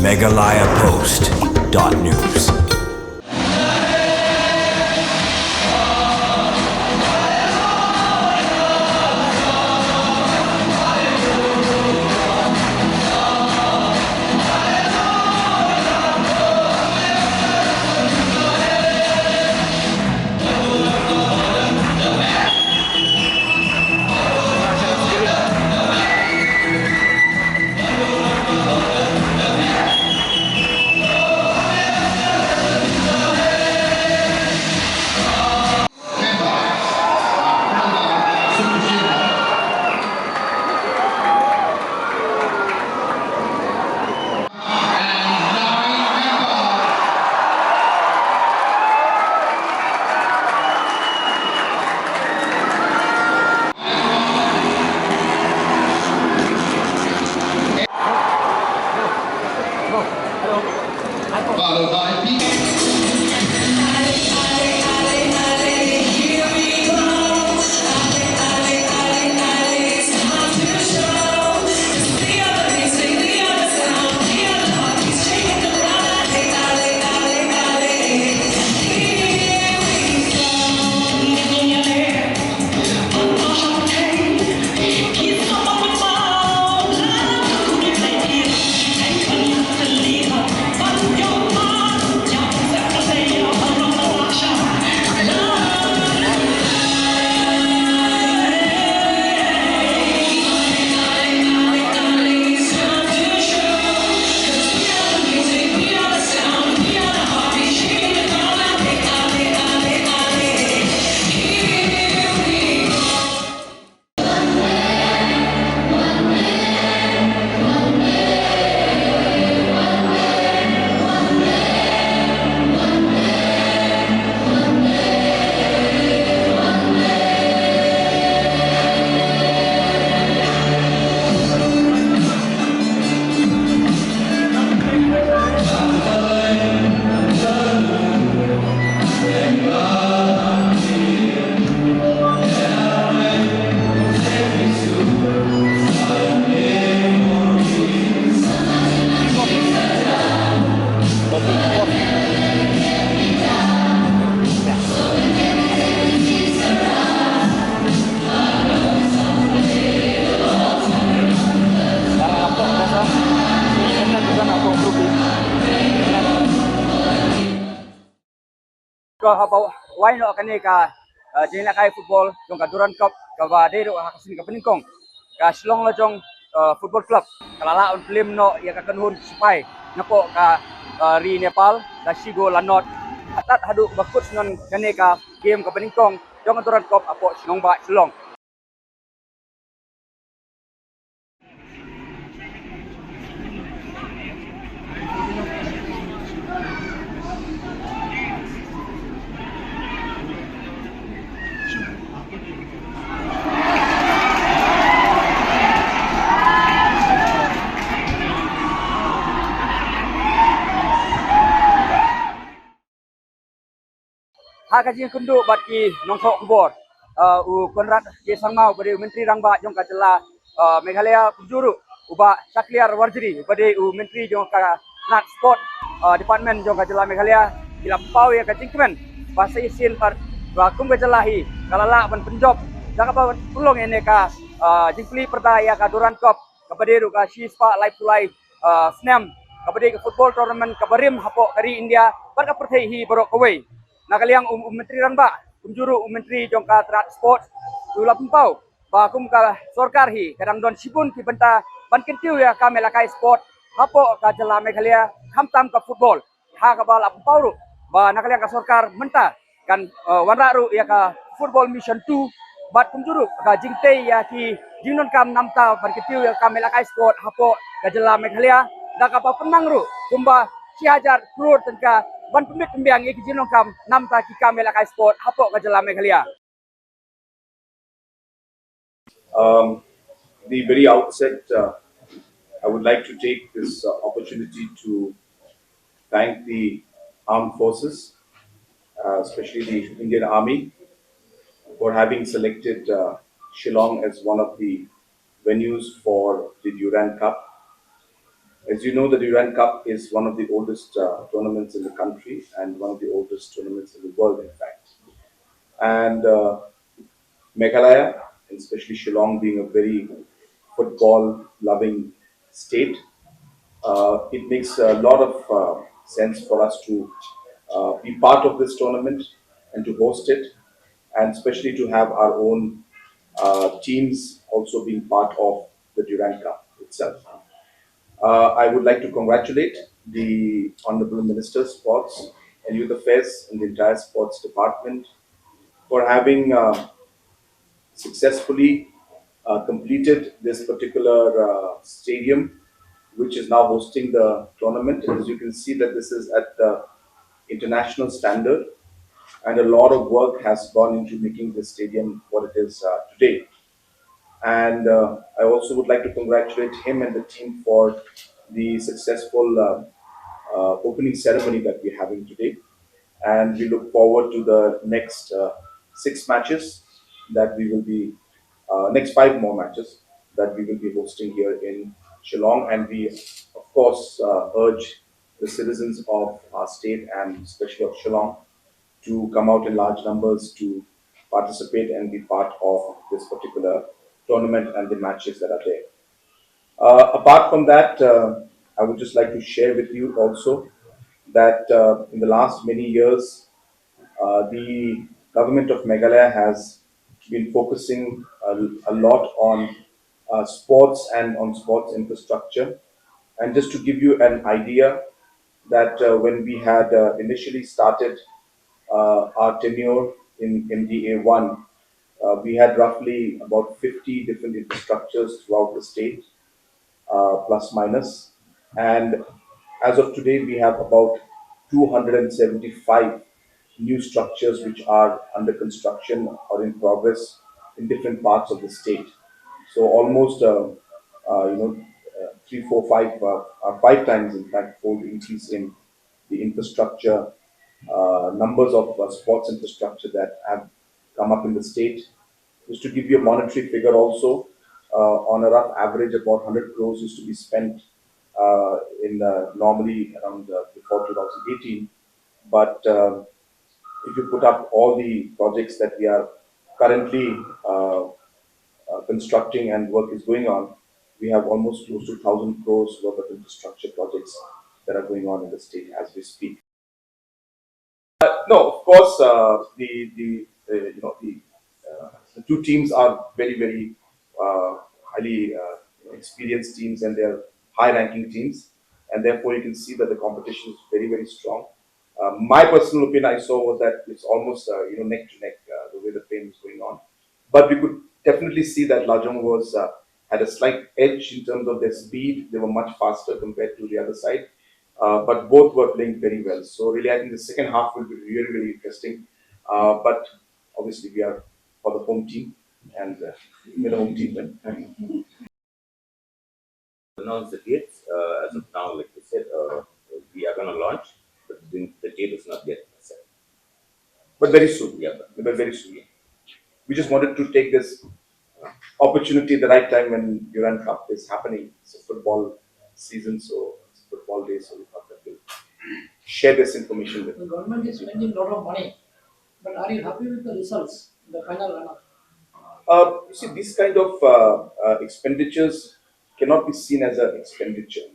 MeghalayaPost.news. Followed by why no kani ka jina kai football jong ka Durand Cup ka Wadajied ka kasin ka peningkong ka Lajong football club kalala on Pynliem no ya ka kanhun supai nako ka ri Nepal da sigo lanot atat hadu bakut non kani ka game ka peningkong jong ka Durand Cup apo Lyngba Lajong. Hakaji kundu batki nongkok bor u konrat ke sangmau bade menteri rangba jong ka jela Meghalaya Penjuru uba Sakliar Warjri bade u menteri jong ka nat sport department jong ka jela Meghalaya ila pau ya ka jingkmen bahasa isin par wa kum ka jelahi kalala ban penjob jaka ba tulong ene ka jingkli perda ya ka Durand Cup ka bade ru ka shispa live to live snam ka bade ka football tournament ka barim hapo kari India bar ka perthai hi borok kawai nakaliang menteri rangba penjuru menteri jongka transport dula pempau ba kum ka sorkar hi kadang don sibun ki benta ban kentiu ya ka melakai sport hapo ka jela Meghalaya hamtam ka football ha ka bala pempau ru ba nakaliang ka sorkar menta kan wanra ru ya ka football mission 2 bat penjuru ka jingtei ya ki jingnon kam namta ban kentiu ya ka melakai sport hapo ka jela Meghalaya da ka pa penang ru kumba 1000 crore tengka ban pemit pembiang iki jinong kam nam ta ki kamela kai sport hapo ka jela Meghalaya. The very outset, I would like to take this opportunity to thank the armed forces, especially the Indian Army, for having selected Shillong as one of the venues for the Durand Cup. As you know, the Durand Cup is one of the oldest tournaments in the country and one of the oldest tournaments in the world, in fact. And Meghalaya, and especially Shillong, being a very football-loving state, it makes a lot of sense for us to be part of this tournament and to host it, and especially to have our own teams also being part of the Durand Cup itself. I would like to congratulate the Honorable Minister Sports and Youth Affairs and the entire sports department for having successfully completed this particular stadium, which is now hosting the tournament. As you can see, that this is at the international standard, and a lot of work has gone into making this stadium what it is today. And I also would like to congratulate him and the team for the successful opening ceremony that we're having today. And we look forward to the next six matches that we will be, next five more matches that we will be hosting here in Shillong. And we, of course, urge the citizens of our state and especially of Shillong to come out in large numbers to participate and be part of this particular tournament and the matches that are there. Apart from that, I would just like to share with you also that in the last many years, the government of Meghalaya has been focusing a lot on sports and on sports infrastructure. And just to give you an idea, that when we had initially started our tenure in MDA1, we had roughly about 50 different infrastructures throughout the state, plus minus. And as of today, we have about 275 new structures which are under construction or in progress in different parts of the state. So almost, three, four, five times, in fact, fold increase in the infrastructure, numbers of sports infrastructure that have come up in the state. Just to give you a monetary figure also, on a rough average, about 100 crores used to be spent in normally around before 2018. But if you put up all the projects that we are currently constructing and work is going on, we have almost close to 1,000 crores worth of infrastructure projects that are going on in the state as we speak. No, of course, the two teams are very highly experienced teams, and they're high-ranking teams, and therefore you can see that the competition is very strong. My personal opinion I saw was that it's almost neck to neck the way the plane is going on, but we could definitely see that Lajong was had a slight edge in terms of their speed. They were much faster compared to the other side. But both were playing very well. So really, I think the second half will be really interesting. But obviously, we are for the home team, and we're the home team then. Announce the dates as of now, like you said, we are going to launch, but the date is not yet set. But very soon, Yeah, but very soon. We just wanted to take this opportunity at the right time when Durand Cup is happening. It's a football season, so it's a football day, so we thought that we'll share this information with The government is spending a lot of money, but are you happy with the results, the final runoff? You see, these kind of expenditures cannot be seen as an expenditure.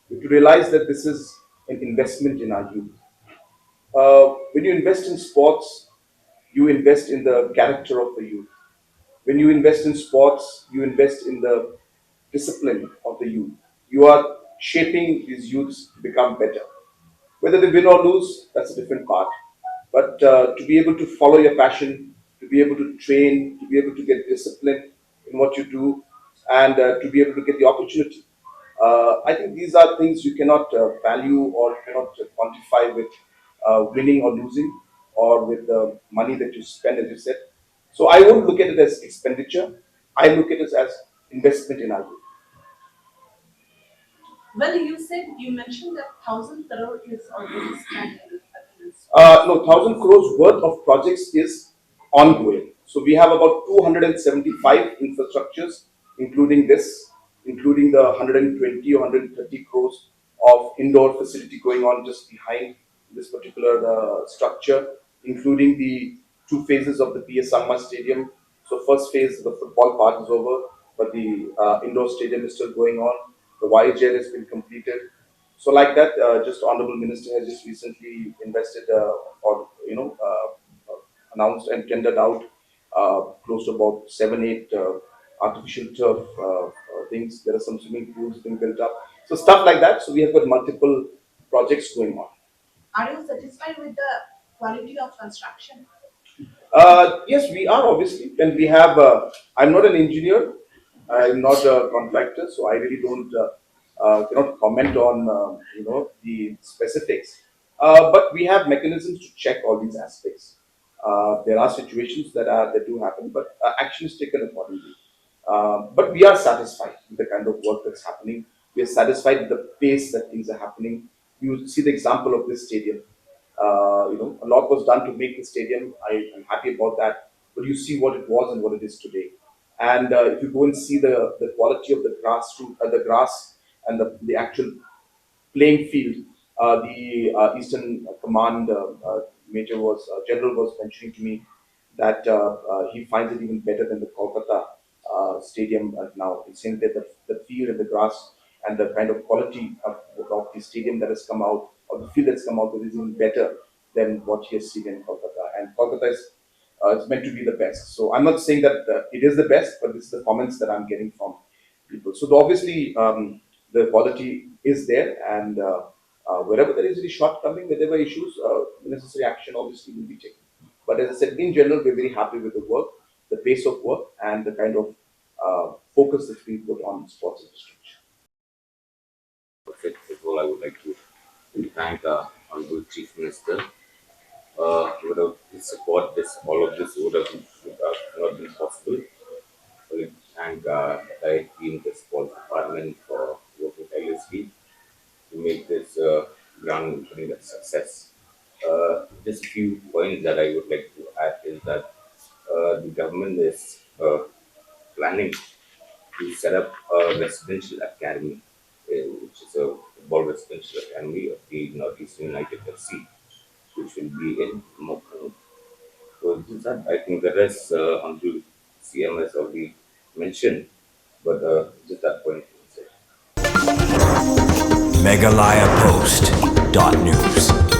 You have to realize that this is an investment in our youth. When you invest in sports, you invest in the character of the youth. When you invest in sports, you invest in the discipline of the youth. You are shaping these youths to become better. Whether they win or lose, that's a different part. But to be able to follow your passion, to be able to train, to be able to get disciplined in what you do, and to be able to get the opportunity. I think these are things you cannot value or cannot quantify with winning or losing, or with the money that you spend, as you said. So I won't look at it as expenditure. I look at it as investment in our youth. Well, you mentioned that 1,000 crore is already spent at this. No, 1,000 crores worth of projects is ongoing. So we have about 275 infrastructures, including this, including the 120 or 130 crores indoor facility going on just behind this particular structure, including the two phases of the PS Sangma Stadium. So first phase, the football part is over, but the indoor stadium is still going on. The Wadajied has been completed. So like that, just Honorable Minister has just recently invested or announced and tendered out close to about 7, 8 artificial turf things. There are some swimming pools being built up. So stuff like that. So we have got multiple projects going on. Are you satisfied with the quality of construction? Yes, we are obviously, and we have. I'm not an engineer. I'm not a contractor, so I really don't cannot comment on the specifics. But we have mechanisms to check all these aspects. There are situations that do happen, but action is taken accordingly. But we are satisfied with the kind of work that's happening. We are satisfied with the pace that things are happening. You see the example of this stadium. A lot was done to make the stadium. I am happy about that. But you see what it was and what it is today. And if you go and see the quality of the the grass and the actual playing field. The Eastern Command Major General was mentioning to me that he finds it even better than the Kolkata stadium now. He's saying that the field and the grass and the kind of quality of the stadium that has come out, or the field that's come out, is even better than what he has seen in Kolkata. And Kolkata is it's meant to be the best. So I'm not saying that it is the best, but this is the comments that I'm getting from people. So obviously, the quality is there, and wherever there is any shortcoming, wherever issues, necessary action obviously will be taken. But as I said, in general, we're very happy with the work, the pace of work, and the kind of focus that's being put on sports infrastructure. First of all, I would like to thank Honorable Chief Minister. Without his support, all of this would have not been possible. I would thank the team, the sports department for working tirelessly to make this ground opening a success. Just a few points that I would like to add is that the government is planning to set up a residential academy, which is a football residential academy of the Northeastern United FC, which will be in Mokano. So this is that. I think the rest onto CMS already mentioned, but just that point. MeghalayaPost.news.